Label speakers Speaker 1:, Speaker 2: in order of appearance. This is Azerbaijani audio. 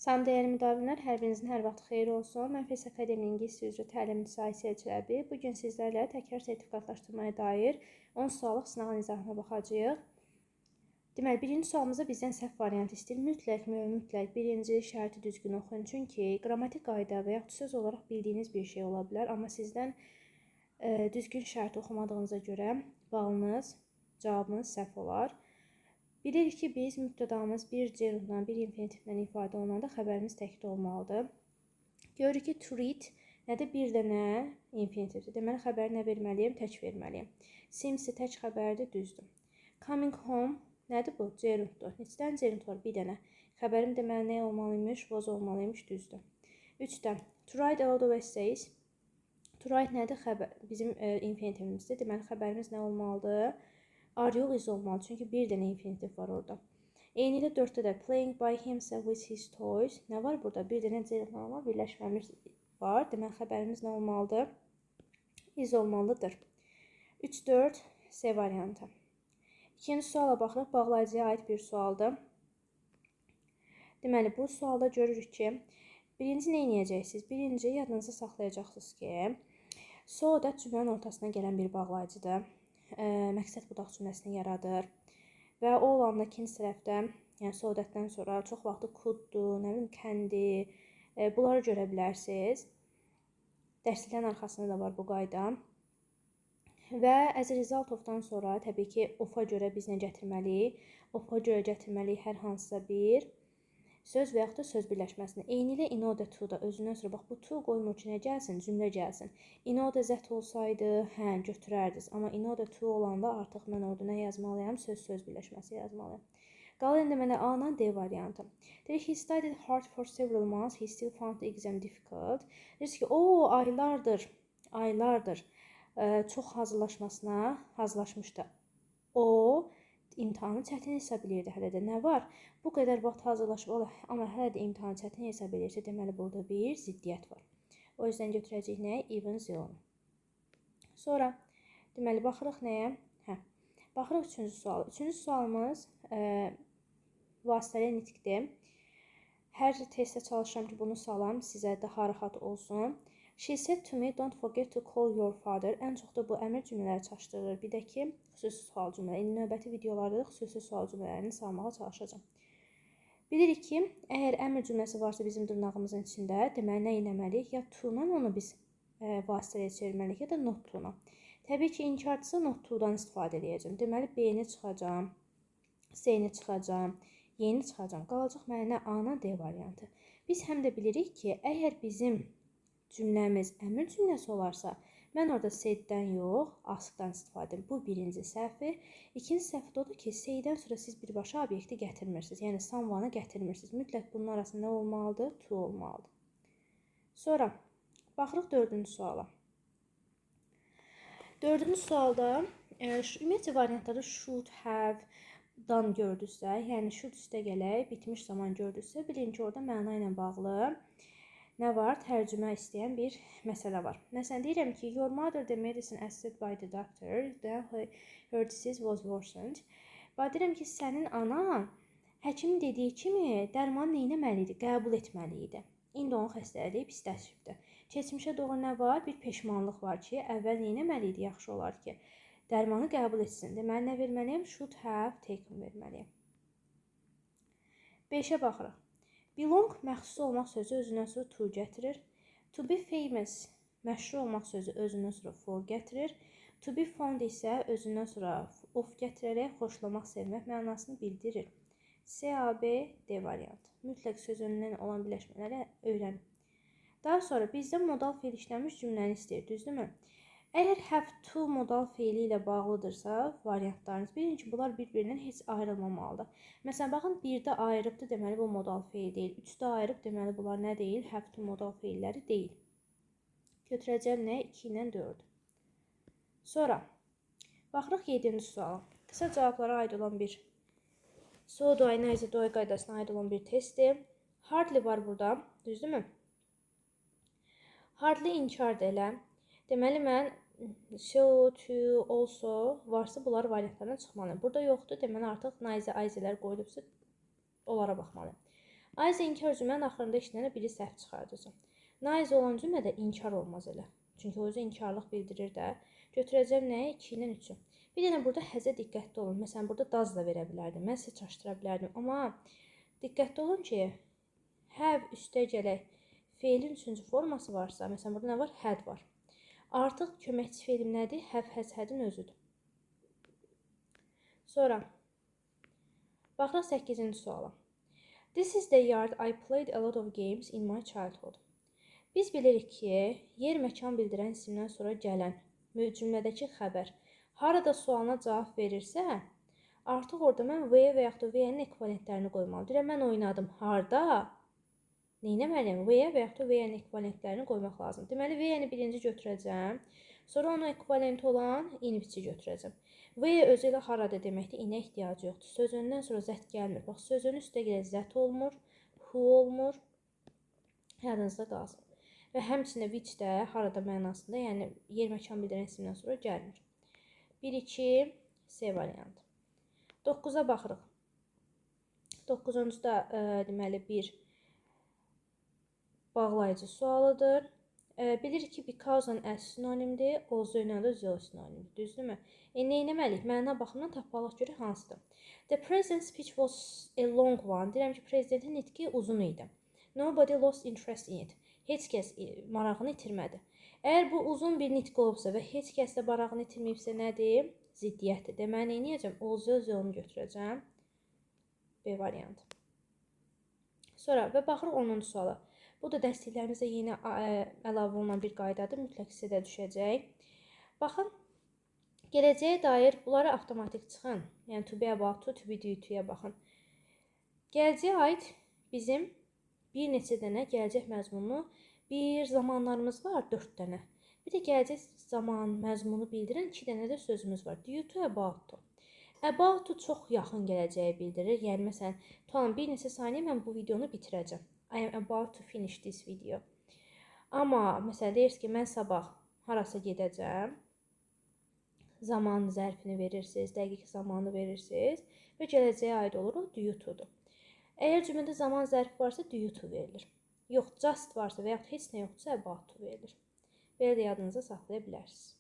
Speaker 1: Salam dəyərli müdavimlər, hər birinizin hər vaxt xeyir olsun. Mən FES Akademi İngilis dili üzrə təlim sahəsi Elçiləbi. Bugün sizlərlə təkrar sertifikatlaşdırmaya dair 10 suallıq sınağın izahına baxacağıq. Deməli, birinci sualımızda bizdən səhv variant istəyir. Mütləq birinci şərti düzgün oxuyun. Çünki qrammatik qayda və yaxud söz olaraq bildiyiniz bir şey ola bilər. Amma sizdən düzgün şərti oxumadığınıza görə balınız, cavabınız səhv olar. Bilirik ki, biz mübtədamız bir gerundla, bir infinitivlə ifadə olunanda xəbərimiz təkdə olmalıdır. Görürük ki, to read nədir? Bir də nə? Infinitivdir. Deməli, xəbəri nə verməliyim? Tək verməliyim. Seems tək xəbərdir, düzdür. Coming home nədir bu? Gerunddur. Neçədən gerund var? Bir dənə. Xəbərim deməli nə olmalıymış? Was olmalıymış, düzdür. 3-dən. To write a lot of essays. To write nədir? Xəbər. Bizim infinitivimizdir. Deməli, xəbərimiz nə olmalıdır? Are yox, is olmalı. Çünki bir dənə infinitiv var orada. Eyni ilə 4-də də playing by himself with his toys. Nə var burada? Bir dənə gerundla birləşməmiş var. Deməli, xəbərimiz nə olmalıdır? Is olmalıdır. 3-4 C variantı. İkinci suala baxırıq. Bağlayıcıya aid bir sualdır. Deməli, bu sualda görürük ki, birinci nə edəcəksiniz? Birinci, yadınızda saxlayacaqsınız ki, so that cümlənin ortasına gələn bir bağlayıcıdır. Məqsəd budaq cümləsini yaradır. Və o olanda ikinci tərəfdə, yəni so-thatdən sonra çox vaxtı could-dur, nə bilim, can-di, bunları görə bilərsiniz. Dərsliklərin arxasında da var bu qayda. Və as a result of-dan sonra təbii ki, of-a görə biz nə gətirməliyik? Of-a görə gətirməliyik hər hansısa bir söz və yaxud da söz birləşməsini. Eyni ilə in order to da özündən sonra, bax bu to qoymur ki, nə gəlsin? Cümlə gəlsin. In order zət olsaydı, hə, götürərdiniz. Amma in order to olanda artıq mən orada nə yazmalıyam? Söz birləşməsi yazmalıyam. Qalır indi mənə A-la D variantı. Deyir, he studied hard for several months, he still found the exam difficult. Deyir ki, o aylardır çox hazırlaşmışdı. O imtahanı çətin hesab edirdi. Hələ də nə var? Bu qədər vaxt hazırlaşıb, amma hələ də imtahanı çətin hesab edirsə, deməli burada bir ziddiyyət var. O yüzden götürəcəyik nəyə? Even zero. Sonra, deməli, baxırıq nəyə? Baxırıq üçüncü sual. Üçüncü sualımız vasitəli nitqdir. Hər testdə çalışıram ki, bunu salam, sizə daha rahat olsun. She said to me, don't forget to call your father. Ən çox da bu əmr cümlələri çaşdırılır. Bir də ki, xüsusi sual cümlələri. İndi növbəti videolarda da xüsusi sual cümlələrini salmağa çalışacağım. Bilirik ki, əgər əmr cümləsi varsa bizim dırnağımızın içində, deməli nə etməliyik? Ya to-la onu biz vasitəliyə çevirməliyik, ya da not to-la. Təbii ki, inkardısa not to-dan istifadə edəcəm. Deməli, B-ni çıxacam, C-ni çıxacam, Y-ni çıxacam. Qalacaq mənə nə? A-na D variantı. Biz həm də bilirik ki, əgər bizim cümləmiz əmr cümləsi olarsa, mən orada said-dən yox, askdan istifadə edim. Bu birinci səhvi. İkinci səhvi odur ki, say-dən sonra siz birbaşa obyekti gətirmirsiniz. Yəni, someone-ı gətirmirsiniz. Mütləq bunun arasında nə olmalıdır? To olmalıdır. Sonra, baxırıq dördüncü suala. Dördüncü sualda, ümumiyyətcə variantları should have-dan gördüksə, yəni should üstə gələk, bitmiş zaman gördüksə, bilin ki, orada məna ilə bağlı nə var? Tərcümə istəyən bir məsələ var. Məsələn, deyirəm ki, your mother the medicine assessed by the doctor, then her disease was worsened. Deyirəm ki, sənin anan həkimin dediyi kimi dərmanı nə etməli idi? Qəbul etməli idi. İndi onun xəstəliyi pisləşibdir. Keçmişə doğru nə var? Bir peşmanlıq var ki, əvvəl nə etməli idi? Yaxşı olar ki, dərmanı qəbul etsin. Deməli, nə verməliyim? Should have taken verməliyim. 5-ə baxırıq. Belong məxsus olmaq sözü özündən sonra to gətirir. To be famous məşhur olmaq sözü özündən sonra for gətirir. To be fond isə özündən sonra of gətirərək xoşlamaq, sevmək mənasını bildirir. C, A, B, D variantı. Mütləq söz önündən olan birləşmələri öyrənin. Daha sonra bizdən modal feil işlənmiş cümləni istəyir, düzdürmü? Əgər have to modal feili ilə bağlıdırsa, variantlarınız bilin ki, bunlar bir-birindən heç ayrılmamalıdır. Məsələn, baxın, 1-də ayrıbdır, deməli bu modal feil deyil. 3-də ayrıb, deməli bunlar nə deyil? Have to modal feilləri deyil. Götürəcəm nə? 2 ilə 4. Sonra, baxırıq 7-ci suala. Qısa cavablara aid olan bir so-doy, nəyəcə doy qaydasına aid olan bir testdir. Hardly var burada, düzdürmü? Hardly inkar elə. Deməli, mən so, to, also varsa bunlar variantlarına çıxmalıyım. Burada yoxdur, deməli artıq nayzə, ayzələr qoyulubsa onlara baxmalıyım. Aiz inkar cümlənin axırında işlənə biri səhv çıxardacaq. Naiz olan cümlədə inkar olmaz elə. Çünki o özü inkarlıq bildirir də. Götürəcəm nəyə? 2 ilə 3-ü. Bir dənə burada həzə diqqətli olun. Məsələn, burada daz da verə bilərdim. Mən sizə çaşdıra bilərdim. Amma diqqətli olun ki, have üstə gələk feilin 3-cü forması varsa, məsələn, burada nə var? Had var. Artıq köməkçi feilim nədir? Have, has, had'in özüdür. Sonra baxırıq 8-ci suala. This is the yard I played a lot of games in my childhood. Biz bilirik ki, yer məkan bildirən isimdən sonra gələn cümlədəki xəbər harada sualına cavab verirsə, artıq orada mən where və yaxud da where-nin ekvivalentlərini qoymalıyam. Deyirəm, mən oynadım. Harda? Neynəməliyəm? Where və yaxud da where-nin ekvivalentlərini qoymaq lazım. Deməli, where-ni birinci götürəcəm. Sonra onun ekvivalenti olan in-biçi götürəcəm. Where özü ilə harada deməkdir, inə ehtiyacı yoxdur. Sözündən sonra zət gəlmir. Bax, sözün üstə gələ zət olmur, who olmur. Yadınızda qalsın. Və həmçində which də harada mənasında, yəni yer məkan bildirən isimdən sonra gəlmir. 1-2 C variantı. 9-a baxırıq. 9-da deməli bir bağlayıcı sualıdır. Bilirik ki, because and as sinonimdir, also ilə də the sinonimdir. Düzdürmü? Neynəməliyik? Məna baxımından tapmalıq görə hansıdır? The president's speech was a long one. Deyirəm ki, prezidentin nitqi uzun idi. Nobody lost interest in it. Heç kəs marağını itirmədi. Əgər bu uzun bir nitq olubsa və heç kəs də marağını itirməyibsə nədir? Ziddiyyətdir. Deməli, neyniyəcəm? Also, onu götürəcəm. B variantı. Sonra və baxırıq 10-cu suala. Bu da dərsliklərimizdə yeni əlavə olunan bir qaydadır. Mütləq sizə də düşəcək. Baxın, gələcəyə dair bunlara avtomatik çıxın. Yəni, to be about to be due to-ya baxın. Gələcəyə aid bizim bir neçə dənə gələcək məzmunu, bir zamanlarımız var, 4 dənə. Bir də gələcək zaman məzmunu bildirən 2 dənə də sözümüz var. Due to, about to. About to çox yaxın gələcəyi bildirir. Yəni, məsələn, tutalım, bir neçə saniyə mən bu videonu bitirəcəm. I am about to finish this video. Amma, məsələn, deyirsiniz ki, mən sabah harasa gedəcəm. Zaman zərfini verirsiniz, dəqiq zamanı verirsiniz və gələcəyə aid olur, o due to-dur. Əgər cümlədə zaman zərfi varsa, due to verilir. Yox, just varsa və yaxud heç nə yoxdursa, about to verilir. Belə də yadınıza saxlaya bilərsiniz.